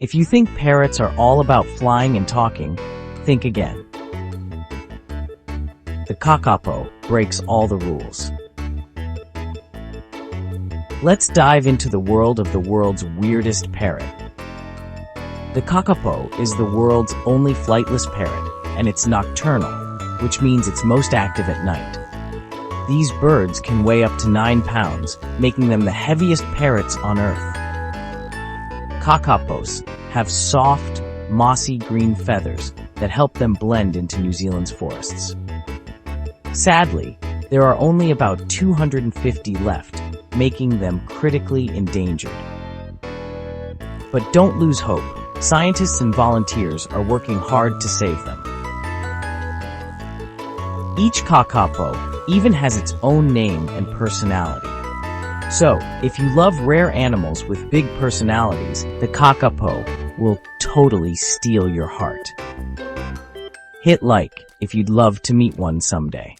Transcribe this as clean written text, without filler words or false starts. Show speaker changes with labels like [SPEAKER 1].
[SPEAKER 1] If you think parrots are all about flying and talking, think again. The Kākāpō breaks all the rules. Let's dive into the world of the world's weirdest parrot. The Kākāpō is the world's only flightless parrot, and it's nocturnal, which means it's most active at night. These birds can weigh up to 9 pounds, making them the heaviest parrots on Earth. Kākāpōs have soft, mossy green feathers that help them blend into New Zealand's forests. Sadly, there are only about 250 left, making them critically endangered. But don't lose hope. Scientists and volunteers are working hard to save them. Each Kākāpō even has its own name and personality. So, if you love rare animals with big personalities, the Kākāpō will totally steal your heart. Hit like if you'd love to meet one someday.